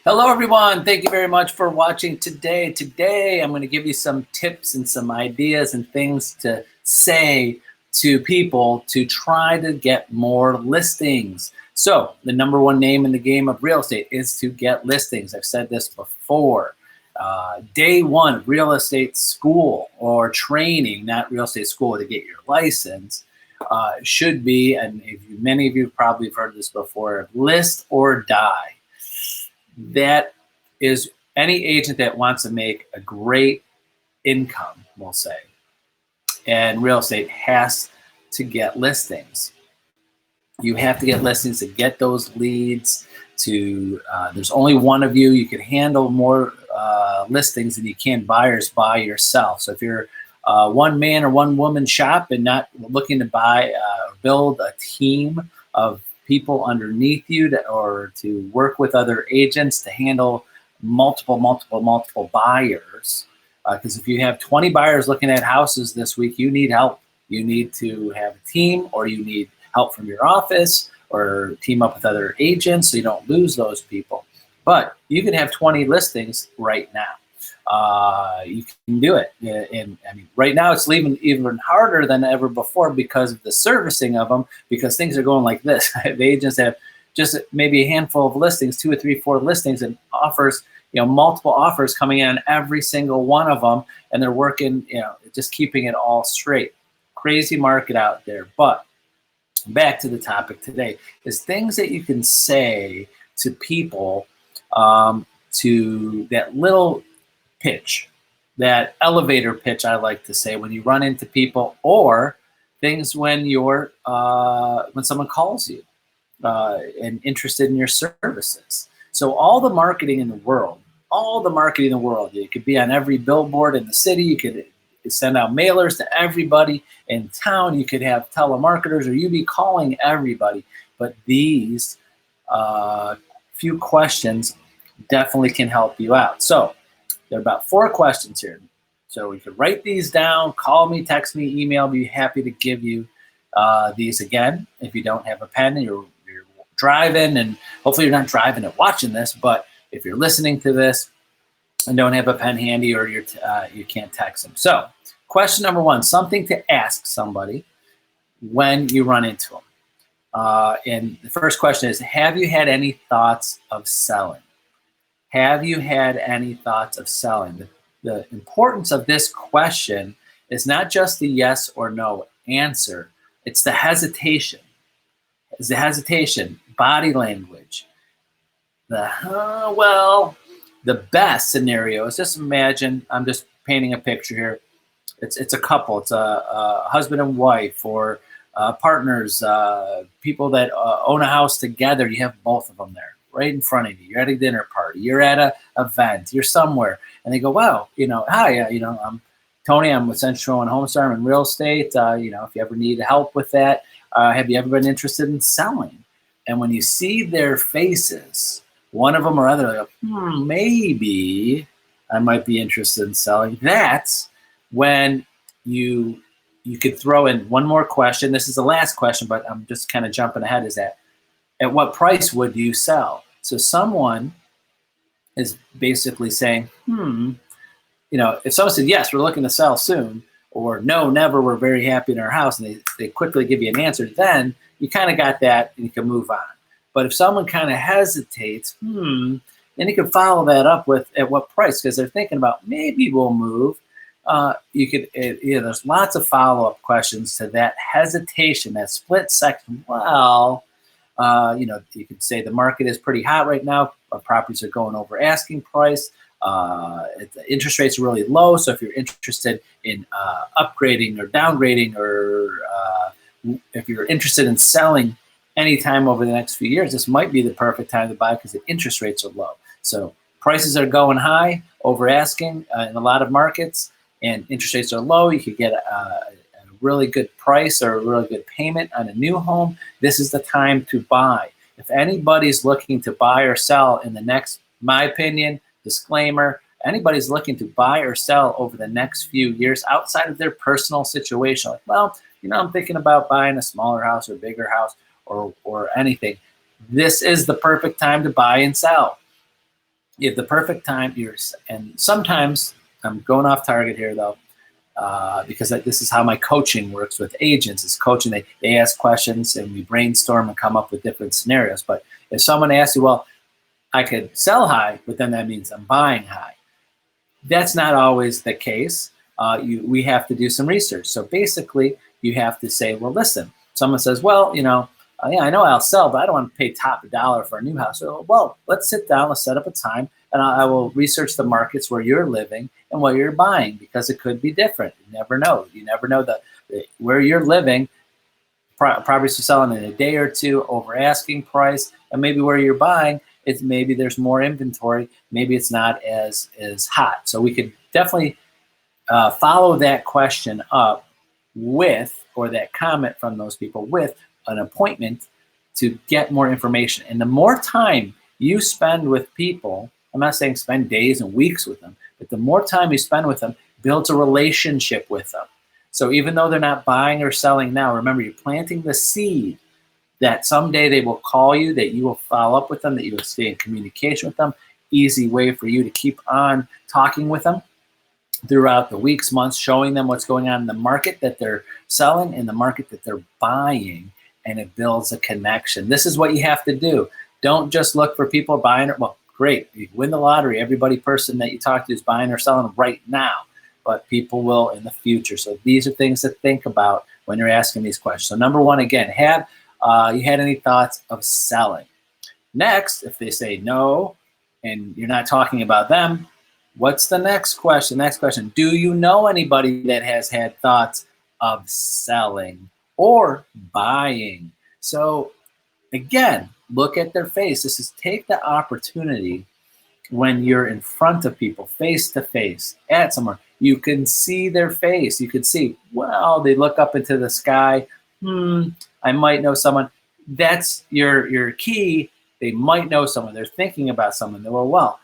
Hello, everyone. Thank you very much for watching today. Today, I'm going to give you some tips and some ideas and things to say to people to try to get more listings. So, the number one name in the game of real estate is to get listings. I've said this before. Day one of real estate school or training, not real estate school to get your license, should be, and many of you probably have heard this before, list or die. That is any agent that wants to make a great income, we'll say, and real estate has to get listings. You have to get listings to get those leads. There's only one of you. You can handle more listings than you can buyers by yourself. So if you're one man or one woman shop and not looking to buy or build a team of people underneath you or to work with other agents to handle multiple buyers. Because if you have 20 buyers looking at houses this week, you need help. You need to have a team, or you need help from your office, or team up with other agents so you don't lose those people. But you can have 20 listings right now. You can do it. And I mean, right now it's even harder than ever before because of the servicing of them, because things are going like this. The agents have just maybe a handful of listings, 2 or 3, 4 listings, and offers, multiple offers coming in on every single one of them, and they're working, just keeping it all straight. Crazy market out there. But back to the topic today is things that you can say to people, to that little pitch, that elevator pitch, I like to say, when you run into people, or things when when someone calls you and interested in your services. So all the marketing in the world, it could be on every billboard in the city. You could send out mailers to everybody in town. You could have telemarketers, or you be calling everybody. But these few questions definitely can help you out. So there are about 4 questions here. So you can write these down, call me, text me, email me. Be happy to give you these again. If you don't have a pen and you're driving, and hopefully you're not driving and watching this, but if you're listening to this and don't have a pen handy, or you can't text them. So question number 1, something to ask somebody when you run into them. And the first question is, have you had any thoughts of selling? Have you had any thoughts of selling? The importance of this question is not just the yes or no answer. It's the hesitation. It's the hesitation, body language. The best scenario is, just imagine, I'm just painting a picture here. It's a couple. It's a husband and wife, or partners, people that own a house together. You have both of them there right in front of you. You're at a dinner party. You're at an event. You're somewhere. And they go, wow, hi, I'm Tony. I'm with Central and HomeStar. I'm in real estate. If you ever need help with that, have you ever been interested in selling? And when you see their faces, one of them or other, like, maybe I might be interested in selling. That's when you could throw in one more question. This is the last question, but I'm just kind of jumping ahead. Is that, at what price would you sell? So someone is basically saying, if someone said, yes, we're looking to sell soon, or no, never, we're very happy in our house, and they quickly give you an answer, then you kind of got that and you can move on. But if someone kind of hesitates, then you can follow that up with, at what price, because they're thinking about, maybe we'll move. There's lots of follow-up questions to that hesitation, that split second. Well, you could say the market is pretty hot right now. Properties are going over asking price. The interest rates are really low. So if you're interested in upgrading or downgrading, or if you're interested in selling anytime over the next few years, this might be the perfect time to buy, because the interest rates are low. So prices are going high, over asking in a lot of markets, and interest rates are low. You could get a really good price or a really good payment on a new home. This is the time to buy. If anybody's looking to buy or sell in the next, my opinion, disclaimer, anybody's looking to buy or sell over the next few years outside of their personal situation, like, well, I'm thinking about buying a smaller house or bigger house, or anything, this is the perfect time to buy and sell. You have the perfect time. And sometimes I'm going off target here though, because this is how my coaching works with agents. Is coaching, they ask questions and we brainstorm and come up with different scenarios. But if someone asks you, well, I could sell high, but then that means I'm buying high. That's not always the case. We have to do some research. So basically, you have to say, well, listen, someone says, well, yeah, I know I'll sell, but I don't want to pay top dollar for a new house. So, well, let's sit down, let's set up a time, and I will research the markets where you're living and what you're buying, because it could be different. You never know. You never know where you're living. Properties are selling in a day or two over asking price, and maybe where you're buying, maybe there's more inventory, maybe it's not as hot. So we could definitely follow that question up with, or that comment from those people, with an appointment to get more information. And the more time you spend with people, I'm not saying spend days and weeks with them, but the more time you spend with them builds a relationship with them. So even though they're not buying or selling now, remember, you're planting the seed that someday they will call you, that you will follow up with them, that you will stay in communication with them. Easy way for you to keep on talking with them throughout the weeks, months, showing them what's going on in the market that they're selling and the market that they're buying, and it builds a connection. This is what you have to do. Don't just look for people buying it. Well, great, you win the lottery. Every person that you talk to is buying or selling right now, but people will in the future. So these are things to think about when you're asking these questions. So number one, again, have you had any thoughts of selling? Next, if they say no, and you're not talking about them, what's the next question? Next question, do you know anybody that has had thoughts of selling or buying? So again, look at their face. This is, take the opportunity when you're in front of people, face to face, at somewhere. You can see their face. You can see, well, they look up into the sky. I might know someone. That's your key. They might know someone. They're thinking about someone. Well,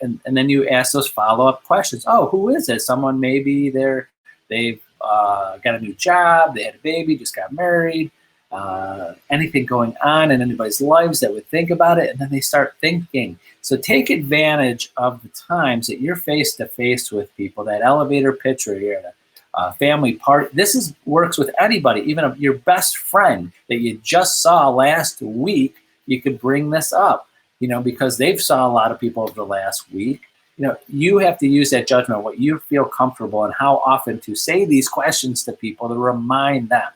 and then you ask those follow-up questions. Oh, who is it? Someone, maybe they've got a new job, they had a baby, just got married, anything going on in anybody's lives that would think about it, and then they start thinking. So take advantage of the times that you're face-to-face with people, that elevator pitch, or you're at a family party. This works with anybody, even your best friend that you just saw last week. You could bring this up, because they've saw a lot of people over the last week. You have to use that judgment, what you feel comfortable, and how often to say these questions to people to remind them.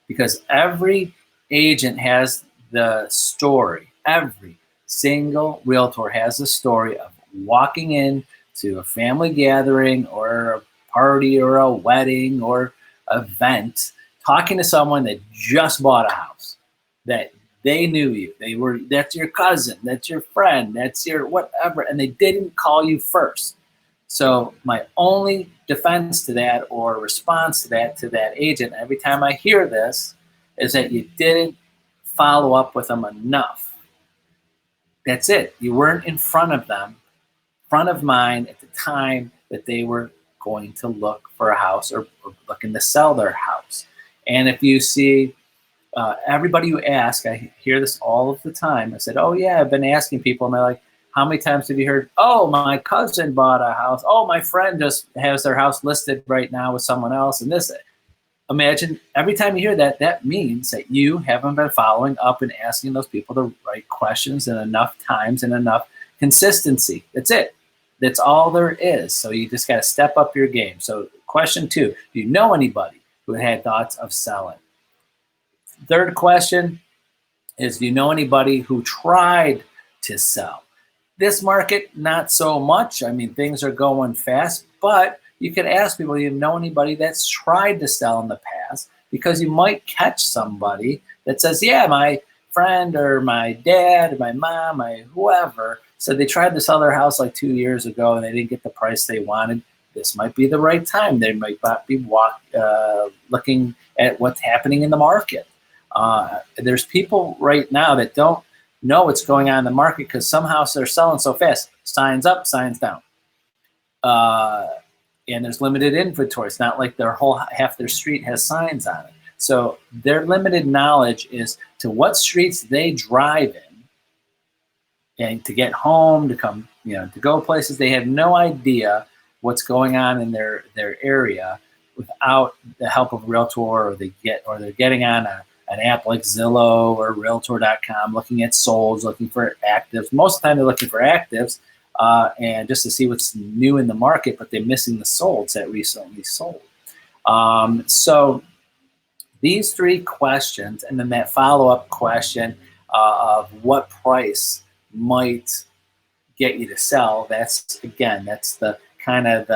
Because every agent has the story. Every single realtor has the story of walking in to a family gathering or a party or a wedding or event, talking to someone that just bought a house, that they knew you. That's your cousin, that's your friend, that's your whatever, and they didn't call you first. So my only defense to that, or response to that agent, every time I hear this, is that you didn't follow up with them enough. That's it. You weren't in front of them, front of mind at the time that they were going to look for a house or looking to sell their house. And if you see everybody you ask, I hear this all of the time. I said, oh yeah, I've been asking people, and they're like, how many times have you heard, oh, my cousin bought a house. Oh, my friend just has their house listed right now with someone else. And this, imagine every time you hear that, that means that you haven't been following up and asking those people the right questions and enough times and enough consistency. That's it. That's all there is. So you just got to step up your game. So question 2, do you know anybody who had thoughts of selling? Third question is, do you know anybody who tried to sell? This market, not so much. I mean, things are going fast, but you can ask people, do you know anybody that's tried to sell in the past? Because you might catch somebody that says, yeah, my friend or my dad or my mom, my whoever, said they tried to sell their house like 2 years ago and they didn't get the price they wanted. This might be the right time. They might not be looking at what's happening in the market. There's people right now that don't know what's going on in the market because some houses are selling so fast. Signs up, signs down. And there's limited inventory. It's not like half their street has signs on it. So their limited knowledge is to what streets they drive in and to get home, to come, to go places. They have no idea what's going on in their area without the help of a realtor, or they're getting on an app like Zillow or Realtor.com, looking at solds, looking for actives. Most of the time, they're looking for actives, and just to see what's new in the market, but they're missing the solds that recently sold. So these 3 questions, and then that follow-up question of what price might get you to sell. That's the kind of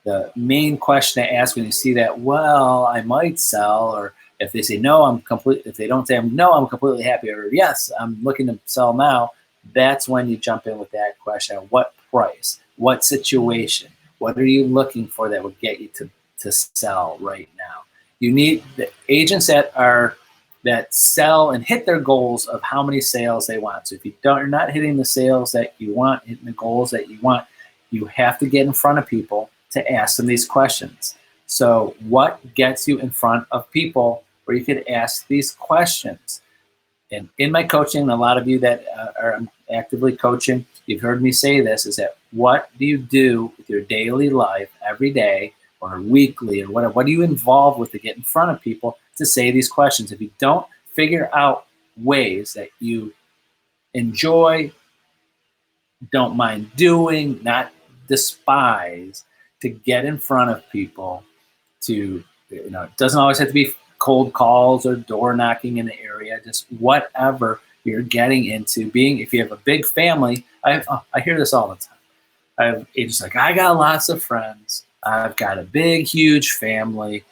the main question to ask when you see that, well, I might sell, or if they say no, if they don't say no, I'm completely happy, or yes, I'm looking to sell now, that's when you jump in with that question. What price? What situation? What are you looking for that would get you to sell right now? You need the agents that sell and hit their goals of how many sales they want. So if you're not hitting the sales that you want, hitting the goals that you want, you have to get in front of people to ask them these questions. So what gets you in front of people where you could ask these questions? And in my coaching, a lot of you that are actively coaching, you've heard me say this, is that what do you do with your daily life every day or weekly or whatever? What do you involve with to get in front of people to say these questions? If you don't figure out ways that you enjoy, don't mind doing, not despise, to get in front of people, it doesn't always have to be cold calls or door knocking in the area, just whatever you're getting into. If you have a big family, I hear this all the time. I have agents like, I got lots of friends, I've got a big, huge family,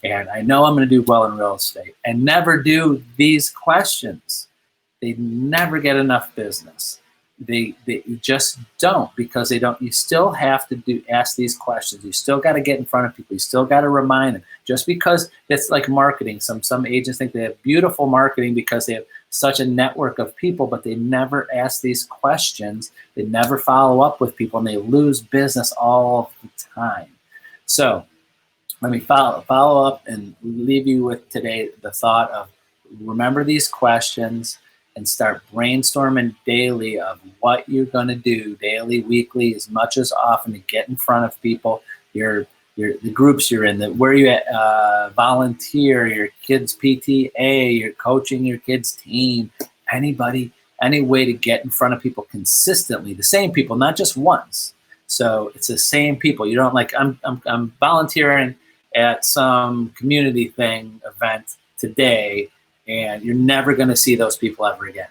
and I know I'm going to do well in real estate, and never do these questions. They never get enough business. They just don't, because they don't. You still have to ask these questions. You still got to get in front of people. You still got to remind them. Just because it's like marketing, some agents think they have beautiful marketing because they have such a network of people, but they never ask these questions. They never follow up with people, and they lose business all the time. So let me follow up and leave you with today the thought of, remember these questions and start brainstorming daily of what you're going to do daily, weekly, as much as often, to get in front of people, the groups you're in, where you at, volunteer, your kids' PTA, you're coaching your kids' team, anybody, any way to get in front of people consistently, the same people, not just once. So it's the same people. You don't like, I'm volunteering at some community event today, and you're never going to see those people ever again.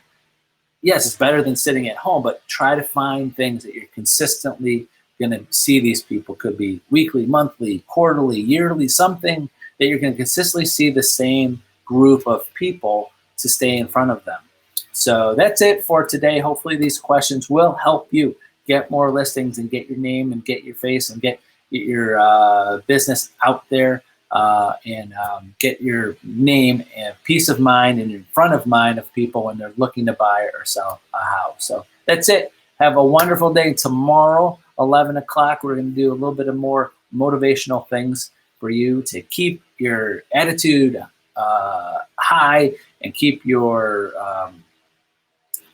Yes, it's better than sitting at home, but try to find things that you're consistently going to see these people. Could be weekly, monthly, quarterly, yearly, something that you're going to consistently see the same group of people to stay in front of them. So that's it for today. Hopefully these questions will help you get more listings and get your name and get your face and get your business out there. And get your name and peace of mind and in front of mind of people when they're looking to buy or sell a house. So that's it. Have a wonderful day. Tomorrow, 11 o'clock, we're going to do a little bit of more motivational things for you to keep your attitude high and keep your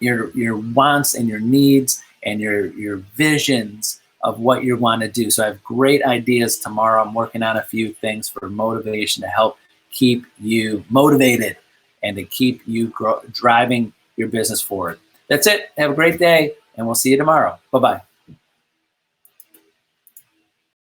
wants and your needs and your visions of what you want to do. So I have great ideas tomorrow. I'm working on a few things for motivation to help keep you motivated and to keep you driving your business forward. That's it. Have a great day, and we'll see you tomorrow. Bye-bye.